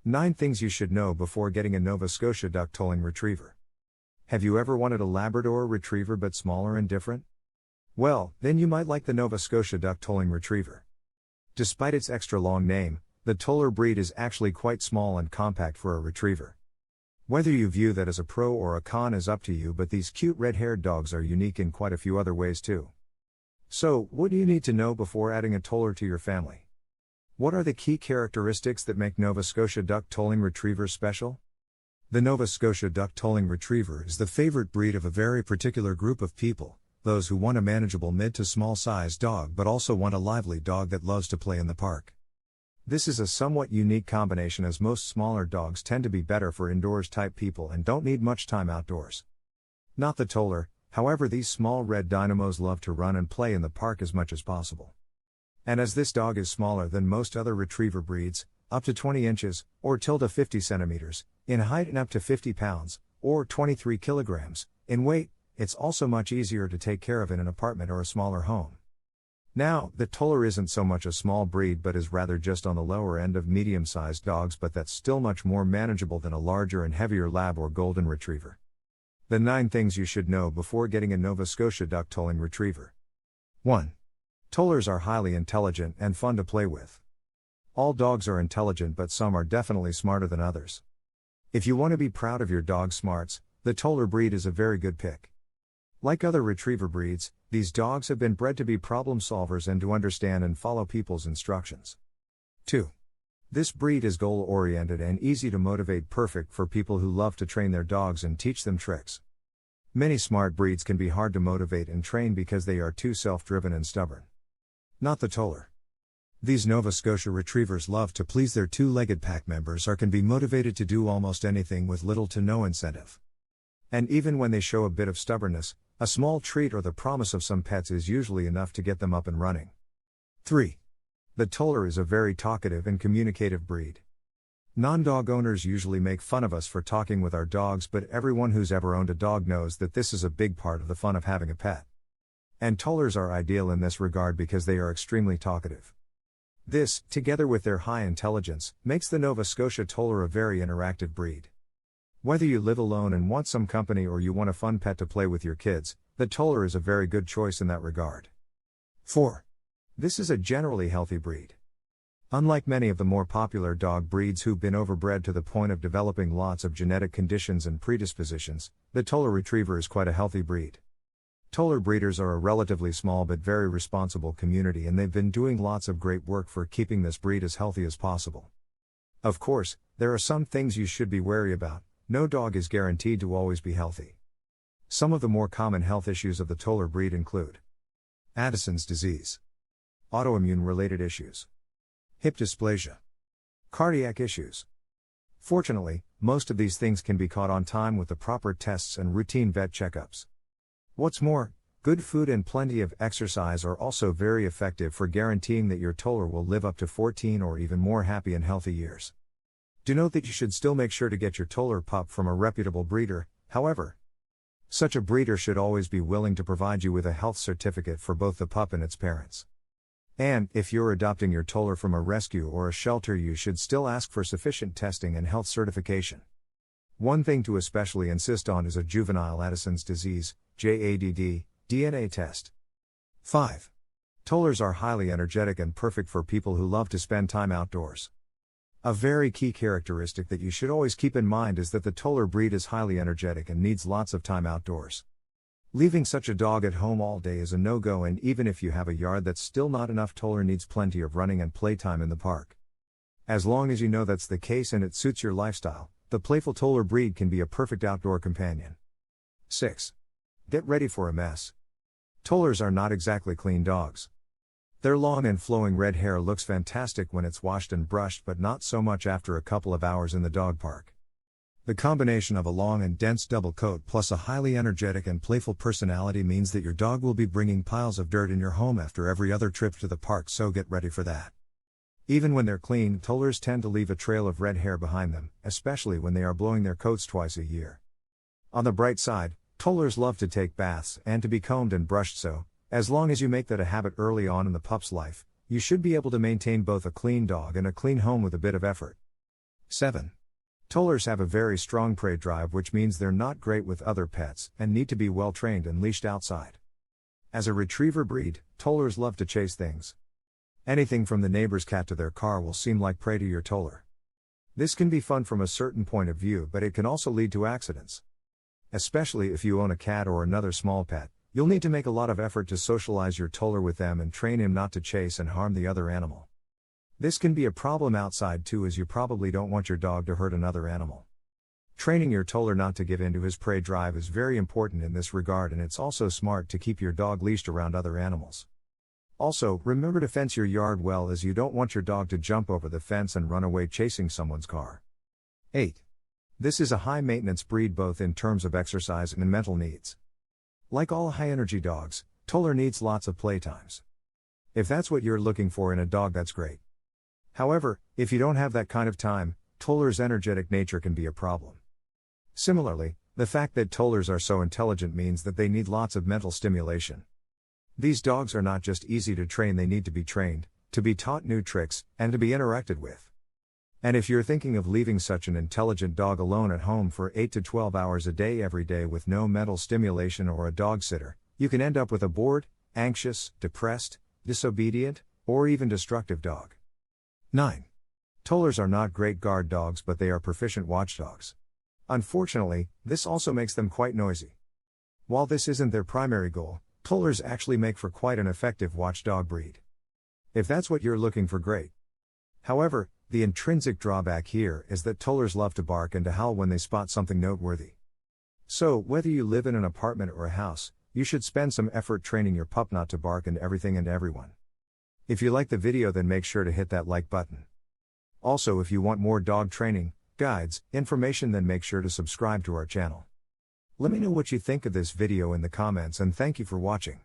9 things you should know before getting a Nova Scotia duck tolling retriever. Have you ever wanted a Labrador retriever but smaller and different? Well, then you might like the Nova Scotia duck tolling retriever. Despite its extra long name, the toller breed is actually quite small and compact for a retriever. Whether you view that as a pro or a con is up to you, but these cute red-haired dogs are unique in quite a few other ways too. So, what do you need to know before adding a toller to your family? What are the key characteristics that make Nova Scotia duck tolling retrievers special? The Nova Scotia duck tolling retriever is the favorite breed of a very particular group of people, those who want a manageable mid to small size dog but also want a lively dog that loves to play in the park. This is a somewhat unique combination, as most smaller dogs tend to be better for indoors type people and don't need much time outdoors. Not the toller, however. These small red dynamos love to run and play in the park as much as possible. And as this dog is smaller than most other retriever breeds, up to 20 inches, or tilde 50 centimeters, in height and up to 50 pounds, or 23 kilograms, in weight, it's also much easier to take care of in an apartment or a smaller home. Now, the toller isn't so much a small breed but is rather just on the lower end of medium-sized dogs, but that's still much more manageable than a larger and heavier lab or golden retriever. The 9 things you should know before getting a Nova Scotia duck tolling retriever. 1. Tollers are highly intelligent and fun to play with. All dogs are intelligent, but some are definitely smarter than others. If you want to be proud of your dog's smarts, the toller breed is a very good pick. Like other retriever breeds, these dogs have been bred to be problem solvers and to understand and follow people's instructions. 2. This breed is goal-oriented and easy to motivate, perfect for people who love to train their dogs and teach them tricks. Many smart breeds can be hard to motivate and train because they are too self-driven and stubborn. Not the toller. These Nova Scotia retrievers love to please their two-legged pack members or can be motivated to do almost anything with little to no incentive. And even when they show a bit of stubbornness, a small treat or the promise of some pets is usually enough to get them up and running. 3. The toller is a very talkative and communicative breed. Non-dog owners usually make fun of us for talking with our dogs, but everyone who's ever owned a dog knows that this is a big part of the fun of having a pet. And tollers are ideal in this regard because they are extremely talkative. This, together with their high intelligence, makes the Nova Scotia toller a very interactive breed. Whether you live alone and want some company or you want a fun pet to play with your kids, the toller is a very good choice in that regard. 4. This is a generally healthy breed. Unlike many of the more popular dog breeds who've been overbred to the point of developing lots of genetic conditions and predispositions, the toller retriever is quite a healthy breed. Toller breeders are a relatively small but very responsible community, and they've been doing lots of great work for keeping this breed as healthy as possible. Of course, there are some things you should be wary about. No dog is guaranteed to always be healthy. Some of the more common health issues of the toller breed include Addison's disease, autoimmune-related issues, hip dysplasia, cardiac issues. Fortunately, most of these things can be caught on time with the proper tests and routine vet checkups. What's more, good food and plenty of exercise are also very effective for guaranteeing that your toller will live up to 14 or even more happy and healthy years. Do note that you should still make sure to get your toller pup from a reputable breeder, however. Such a breeder should always be willing to provide you with a health certificate for both the pup and its parents. And, if you're adopting your toller from a rescue or a shelter, you should still ask for sufficient testing and health certification. One thing to especially insist on is a juvenile Addison's disease, JADD, DNA test. 5. Tollers are highly energetic and perfect for people who love to spend time outdoors. A very key characteristic that you should always keep in mind is that the toller breed is highly energetic and needs lots of time outdoors. Leaving such a dog at home all day is a no-go, and even if you have a yard that's still not enough, toller needs plenty of running and playtime in the park. As long as you know that's the case and it suits your lifestyle, the playful toller breed can be a perfect outdoor companion. 6. Get ready for a mess. Tollers are not exactly clean dogs. Their long and flowing red hair looks fantastic when it's washed and brushed, but not so much after a couple of hours in the dog park. The combination of a long and dense double coat plus a highly energetic and playful personality means that your dog will be bringing piles of dirt in your home after every other trip to the park, so get ready for that. Even when they're clean, tollers tend to leave a trail of red hair behind them, especially when they are blowing their coats twice a year. On the bright side, tollers love to take baths and to be combed and brushed, so, as long as you make that a habit early on in the pup's life, you should be able to maintain both a clean dog and a clean home with a bit of effort. 7. Tollers have a very strong prey drive, which means they're not great with other pets and need to be well trained and leashed outside. As a retriever breed, Tollers love to chase things. Anything from the neighbor's cat to their car will seem like prey to your Toller. This can be fun from a certain point of view, but it can also lead to accidents. Especially if you own a cat or another small pet, you'll need to make a lot of effort to socialize your Toller with them and train him not to chase and harm the other animal. This can be a problem outside too, as you probably don't want your dog to hurt another animal. Training your Toller not to give in to his prey drive is very important in this regard, and it's also smart to keep your dog leashed around other animals. Also, remember to fence your yard well, as you don't want your dog to jump over the fence and run away chasing someone's car. 8. This is a high-maintenance breed both in terms of exercise and in mental needs. Like all high-energy dogs, Toller needs lots of playtimes. If that's what you're looking for in a dog, that's great. However, if you don't have that kind of time, Toller's energetic nature can be a problem. Similarly, the fact that Tollers are so intelligent means that they need lots of mental stimulation. These dogs are not just easy to train, they need to be trained, to be taught new tricks, and to be interacted with. And if you're thinking of leaving such an intelligent dog alone at home for 8 to 12 hours a day every day with no mental stimulation or a dog sitter, you can end up with a bored, anxious, depressed, disobedient, or even destructive dog. 9. Tollers are not great guard dogs, but they are proficient watchdogs. Unfortunately, this also makes them quite noisy. While this isn't their primary goal, Tollers actually make for quite an effective watchdog breed. If that's what you're looking for, great. However, the intrinsic drawback here is that Tollers love to bark and to howl when they spot something noteworthy. So, whether you live in an apartment or a house, you should spend some effort training your pup not to bark into everything and everyone. If you like the video, then make sure to hit that like button. Also, if you want more dog training, guides, information, then make sure to subscribe to our channel. Let me know what you think of this video in the comments, and thank you for watching.